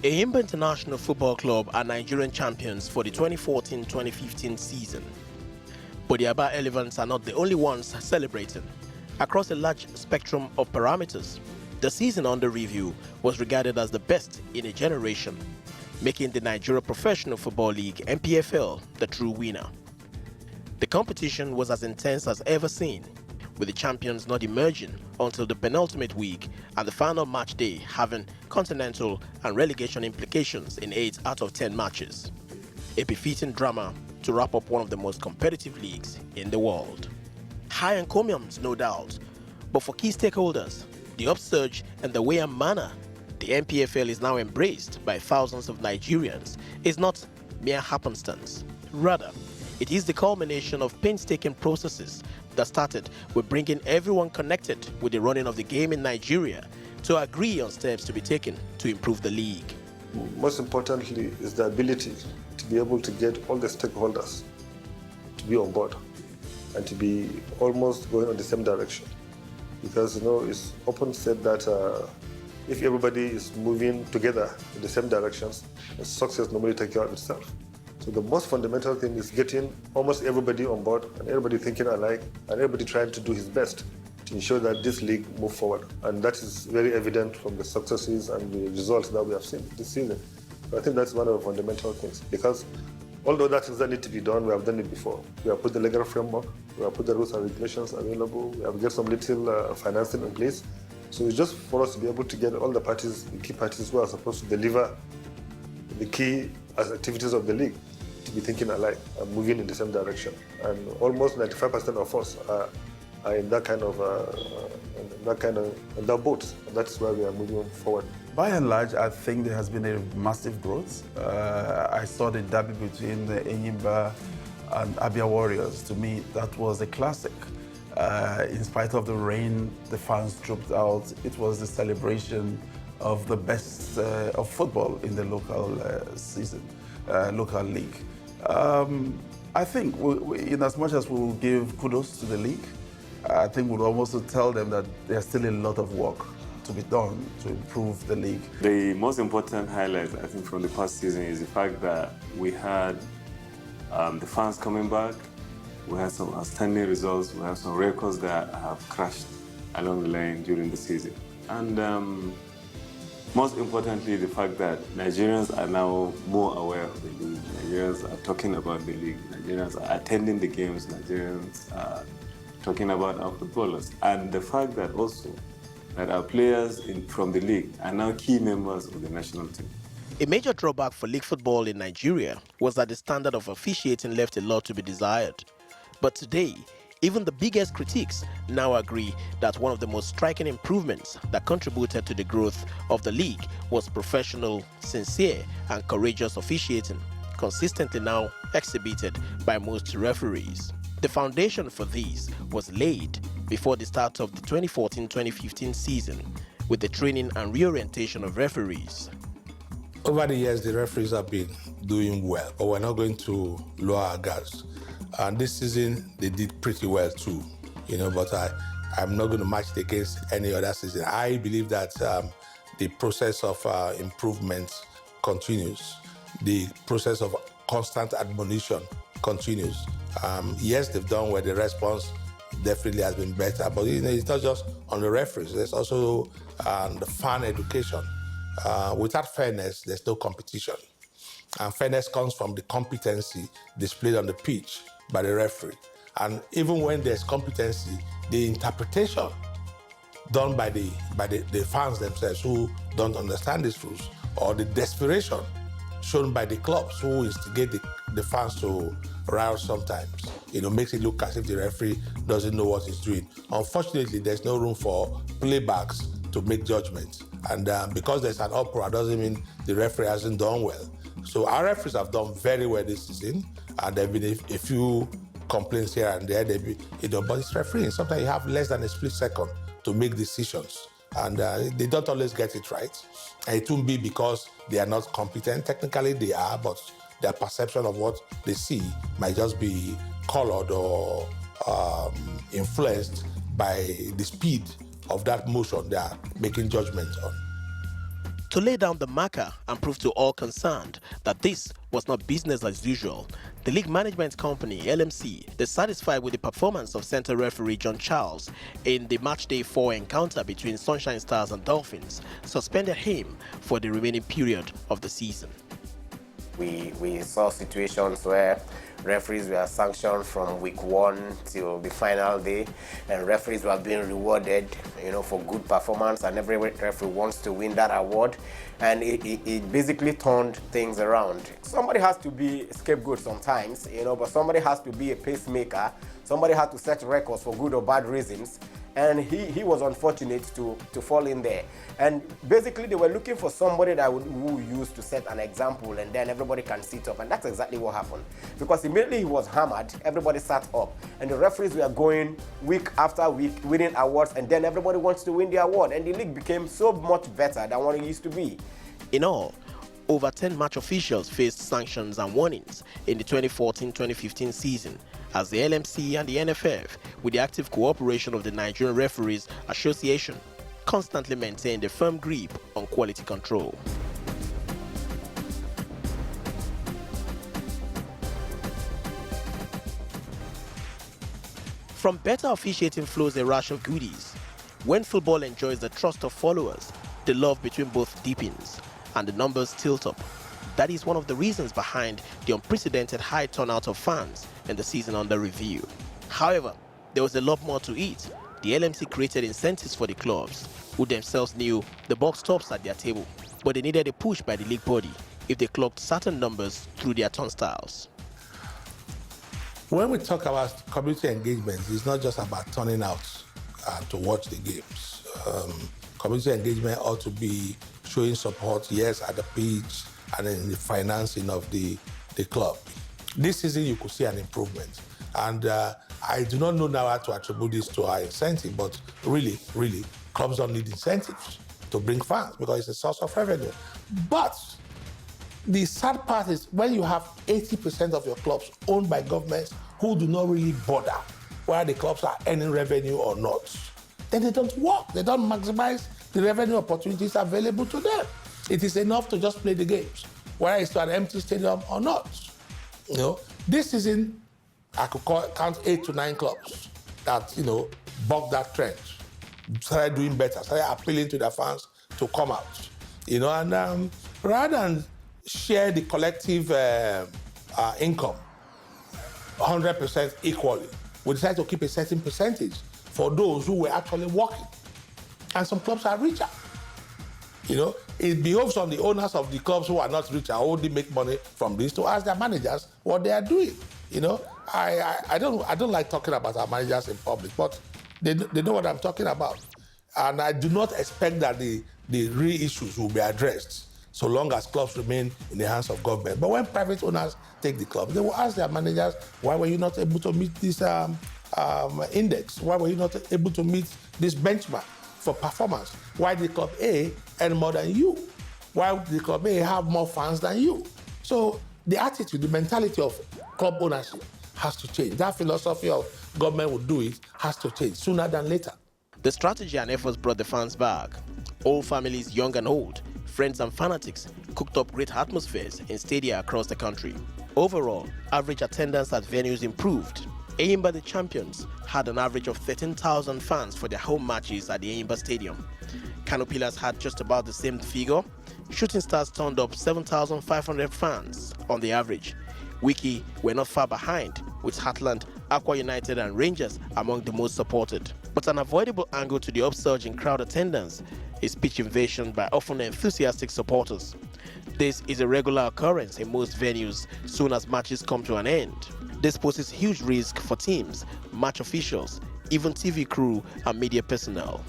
Eyimba International Football Club are Nigerian champions for the 2014-2015 season. But the Aba Elephants are not the only ones celebrating. Across a large spectrum of parameters, the season under review was regarded as the best in a generation, making the Nigeria Professional Football League (NPFL) the true winner. The competition was as intense as ever seen, with the champions not emerging until the penultimate week and the final match day having continental and relegation implications in 8 out of 10 matches. A befitting drama to wrap up one of the most competitive leagues in the world. High encomiums, no doubt, but for key stakeholders, the upsurge and the way and manner the NPFL is now embraced by thousands of Nigerians is not mere happenstance. Rather, it is the culmination of painstaking processes that started with bringing everyone connected with the running of the game in Nigeria to agree on steps to be taken to improve the league. Most importantly is the ability to be able to get all the stakeholders to be on board and to be almost going in the same direction. Because, it's often said that if everybody is moving together in the same directions, success normally takes care of itself. So the most fundamental thing is getting almost everybody on board and everybody thinking alike and everybody trying to do his best to ensure that this league moves forward. And that is very evident from the successes and the results that we have seen this season. So I think that's one of the fundamental things, because although that things that need to be done, we have done it before. We have put the legal framework, we have put the rules and regulations available, we have got some little financing in place. So it's just for us to be able to get all the parties, the key parties who are supposed to deliver the key activities of the league to be thinking alike and moving in the same direction. And almost 95% of us are in that kind of in that boat. And that's why we are moving forward. By and large, I think there has been a massive growth. I saw the derby between the Eyimba and Abia Warriors. To me, that was a classic. In spite of the rain, the fans trooped out. It was the celebration of the best of football in the local local league. I think in as much as we will give kudos to the league, I think we'll also tell them that there's still a lot of work to be done to improve the league. The most important highlight, I think, from the past season is the fact that we had the fans coming back. We had some outstanding results. We have some records that have crashed along the line during the season. And most importantly, the fact that Nigerians are now more aware of the league. Nigerians are talking about the league. Nigerians are attending the games. Nigerians are talking about our footballers. And the fact that also that our players from the league are now key members of the national team. A major drawback for league football in Nigeria was that the standard of officiating left a lot to be desired. But today, even the biggest critics now agree that one of the most striking improvements that contributed to the growth of the league was professional, sincere, and courageous officiating, consistently now exhibited by most referees. The foundation for this was laid before the start of the 2014-2015 season with the training and reorientation of referees. Over the years, the referees have been doing well, but we're not going to lower our guards. And this season, they did pretty well too, but I'm not going to match it against any other season. I believe that the process of improvement continues. The process of constant admonition continues. Yes, they've done well. The response definitely has been better, but it's not just on the referees. There's also the fan education. Without fairness, there's no competition. And fairness comes from the competency displayed on the pitch by the referee. And even when there's competency, the interpretation done by the fans themselves who don't understand these rules, or the desperation shown by the clubs who instigate the fans to riot sometimes, makes it look as if the referee doesn't know what he's doing. Unfortunately, there's no room for playbacks to make judgments. And because there's an uproar doesn't mean the referee hasn't done well. So our referees have done very well this season, and there have been a few complaints here and there. But it's refereeing. Sometimes you have less than a split second to make decisions, and they don't always get it right. And it won't be because they are not competent. Technically, they are, but their perception of what they see might just be colored or influenced by the speed of that motion they are making judgments on. To lay down the marker and prove to all concerned that this was not business as usual, the league management company, LMC, dissatisfied with the performance of center referee John Charles in the matchday 4 encounter between Sunshine Stars and Dolphins, suspended him for the remaining period of the season. We saw situations where referees were sanctioned from week 1 till the final day, and referees were being rewarded, for good performance, and every referee wants to win that award, and it basically turned things around. Somebody has to be a scapegoat sometimes, but somebody has to be a pacemaker. Somebody had to set records for good or bad reasons, and he was unfortunate to fall in there. And basically they were looking for somebody who used to set an example, and then everybody can sit up, and that's exactly what happened. Because immediately he was hammered, everybody sat up, and the referees were going week after week winning awards, and then everybody wants to win the award, and the league became so much better than what it used to be. In all, over 10 match officials faced sanctions and warnings in the 2014-2015 season, as the LMC and the NFF, with the active cooperation of the Nigerian Referees Association, constantly maintained a firm grip on quality control. From better officiating flows a rush of goodies. When football enjoys the trust of followers, the love between both deepens and the numbers tilt up. That is one of the reasons behind the unprecedented high turnout of fans in the season under review. However, there was a lot more to it. The LMC created incentives for the clubs, who themselves knew the buck stops at their table, but they needed a push by the league body if they clocked certain numbers through their turnstiles. When we talk about community engagement, it's not just about turning out to watch the games. Community engagement ought to be showing support, yes, at the pitch and in the financing of the club. This season, you could see an improvement. And I do not know now how to attribute this to our incentive, but really, clubs don't need incentives to bring fans because it's a source of revenue. But the sad part is when you have 80% of your clubs owned by governments who do not really bother whether the clubs are earning revenue or not, then they don't work. They don't maximize the revenue opportunities available to them. It is enough to just play the games, whether it's to an empty stadium or not. This season, I could count 8 to 9 clubs that, bucked that trend, started doing better, started appealing to their fans to come out, and rather than share the collective income 100% equally, we decided to keep a certain percentage for those who were actually working. And some clubs are richer. It behoves on the owners of the clubs who are not rich and only make money from this to ask their managers what they are doing. I don't like talking about our managers in public, but they know what I'm talking about. And I do not expect that the real issues will be addressed so long as clubs remain in the hands of government. But when private owners take the club, they will ask their managers, why were you not able to meet this index? Why were you not able to meet this benchmark for performance? Why did Club A earn more than you? Why did Club A have more fans than you? So the attitude, the mentality of club ownership has to change. That philosophy of government will do it has to change sooner than later. The strategy and efforts brought the fans back. All families, young and old, friends and fanatics, cooked up great atmospheres in stadia across the country. Overall, average attendance at venues improved. Eyimba, the champions, had an average of 13,000 fans for their home matches at the Eyimba Stadium. Kano Pillars had just about the same figure. Shooting Stars turned up 7,500 fans on the average. Wiki were not far behind, with Heartland, Aqua United and Rangers among the most supported. But an avoidable angle to the upsurge in crowd attendance is pitch invasion by often enthusiastic supporters. This is a regular occurrence in most venues soon as matches come to an end. This poses huge risk for teams, match officials, even TV crew and media personnel.